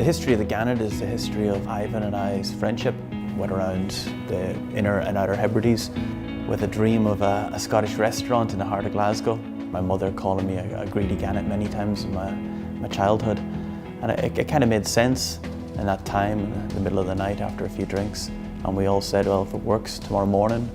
The history of the Gannet is the history of Ivan and I's friendship. Went around the inner and outer Hebrides with a dream of a Scottish restaurant in the heart of Glasgow. My mother calling me a greedy Gannet many times in my childhood. And it kind of made sense in that time, in the middle of the night after a few drinks. And we all said, well, if it works tomorrow morning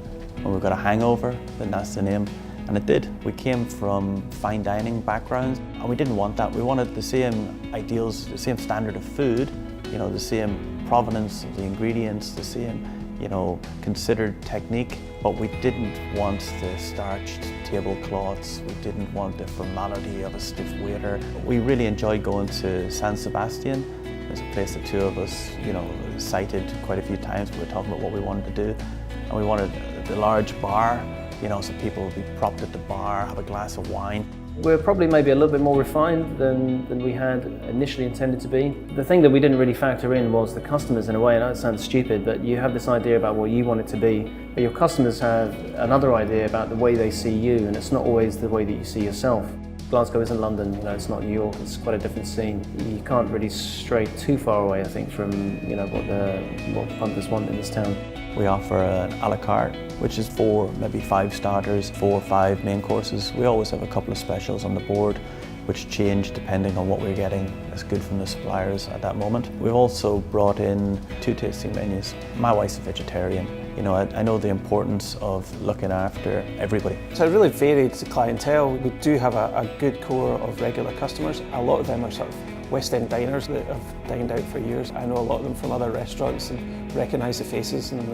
when we've got a hangover, then that's the name. And it did. We came from fine dining backgrounds and we didn't want that. We wanted the same ideals, the same standard of food, you know, the same provenance of the ingredients, the same, you know, considered technique, but we didn't want the starched tablecloths. We didn't want the formality of a stiff waiter. We really enjoyed going to San Sebastian. There's a place the two of us, you know, cited quite a few times. We were talking about what we wanted to do. And we wanted the large bar, you know, so people would be propped at the bar, have a glass of wine. We're probably maybe a little bit more refined than we had initially intended to be. The thing that we didn't really factor in was the customers in a way. I know it sounds stupid, but you have this idea about what you want it to be, but your customers have another idea about the way they see you, and it's not always the way that you see yourself. Glasgow isn't London, you know, it's not New York, it's quite a different scene. You can't really stray too far away, I think, from, you know, what punters want in this town. We offer an a la carte, which is 4, maybe 5 starters, 4 or 5 main courses. We always have a couple of specials on the board, which change depending on what we're getting that's good from the suppliers at that moment. We've also brought in 2 tasting menus. My wife's a vegetarian. You know, I know the importance of looking after everybody. So it really varied the clientele. We do have a good core of regular customers. A lot of them are sort of West End diners that have dined out for years. I know a lot of them from other restaurants and recognise the faces, and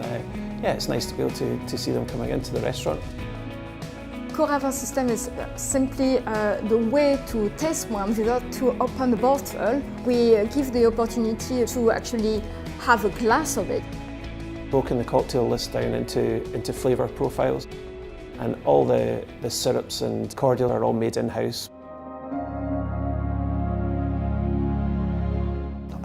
yeah, it's nice to be able to see them coming into the restaurant. Pour-avoir system is simply the way to taste wine without to open the bottle. We give the opportunity to actually have a glass of it. Broken the cocktail list down into flavour profiles, and all the syrups and cordial are all made in-house.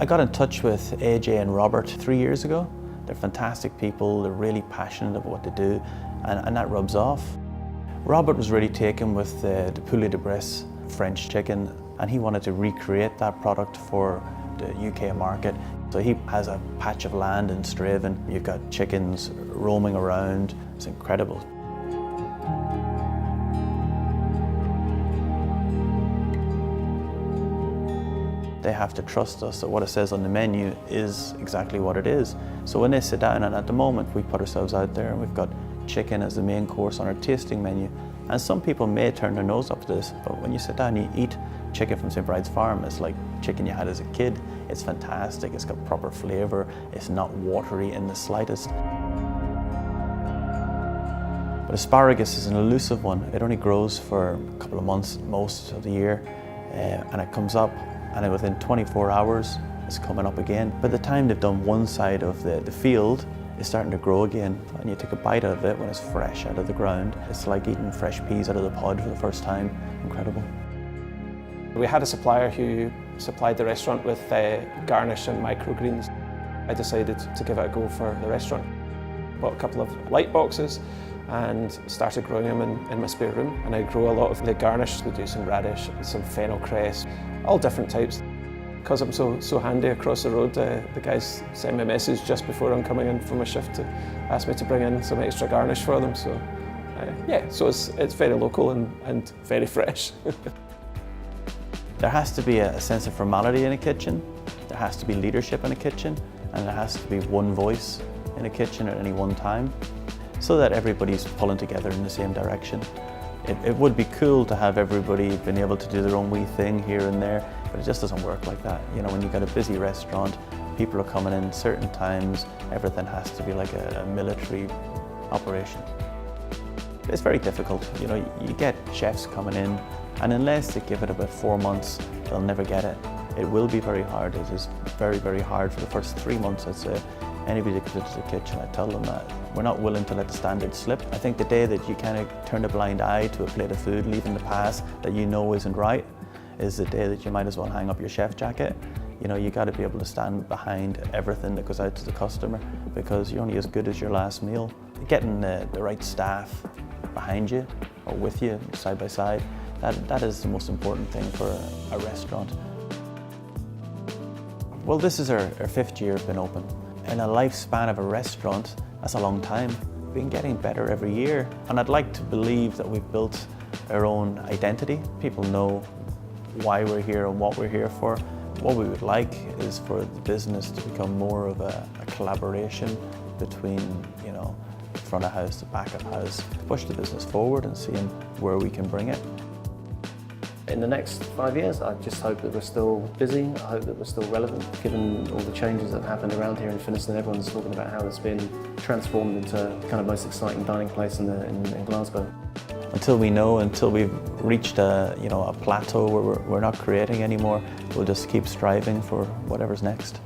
I got in touch with AJ and Robert 3 years ago. They're fantastic people, they're really passionate about what they do, and that rubs off. Robert was really taken with the poulet de Bresse French chicken, and he wanted to recreate that product for the UK market. So he has a patch of land in Straven. You've got chickens roaming around. It's incredible. They have to trust us that what it says on the menu is exactly what it is. So when they sit down, and at the moment we put ourselves out there and we've got chicken as the main course on our tasting menu. And some people may turn their nose up to this, but when you sit down and you eat chicken from St. Bride's Farm, it's like chicken you had as a kid. It's fantastic, it's got proper flavour, it's not watery in the slightest. But asparagus is an elusive one. It only grows for a couple of months most of the year, and it comes up, and within 24 hours it's coming up again. By the time they've done one side of the field, it's starting to grow again, and you take a bite out of it when it's fresh out of the ground. It's like eating fresh peas out of the pod for the first time. Incredible. We had a supplier who supplied the restaurant with garnish and microgreens. I decided to give it a go for the restaurant. Bought a couple of light boxes and started growing them in my spare room. And I grow a lot of the garnish. We do some radish, some fennel cress, all different types. Because I'm so handy across the road, the guys send me a message just before I'm coming in from a shift to ask me to bring in some extra garnish for them. So yeah, so it's very local and very fresh. There has to be a sense of formality in a kitchen, there has to be leadership in a kitchen, and there has to be one voice in a kitchen at any one time, so that everybody's pulling together in the same direction. It would be cool to have everybody been able to do their own wee thing here and there, but it just doesn't work like that. You know, when you've got a busy restaurant, people are coming in certain times, everything has to be like a military operation. It's very difficult. You know, you get chefs coming in, and unless they give it about 4 months, they'll never get it. It will be very hard. It is very, very hard for the first 3 months, I'd say. Anybody that comes into the kitchen, I tell them that we're not willing to let the standards slip. I think the day that you kind of turn a blind eye to a plate of food, leaving the past that you know isn't right, is the day that you might as well hang up your chef jacket. You know, you got to be able to stand behind everything that goes out to the customer, because you're only as good as your last meal. Getting the right staff behind you or with you side by side, that is the most important thing for a restaurant. Well, this is our 5th year been open. In a lifespan of a restaurant, that's a long time. We've been getting better every year. And I'd like to believe that we've built our own identity. People know why we're here and what we're here for. What we would like is for the business to become more of a collaboration between, you know, front of house to back of house, push the business forward and seeing where we can bring it. In the next 5 years, I just hope that we're still busy. I hope that we're still relevant, given all the changes that have happened around here in Finnieston. Everyone's talking about how it's been transformed into the kind of most exciting dining place in Glasgow. Until we know, until we've reached a plateau where we're not creating anymore, we'll just keep striving for whatever's next.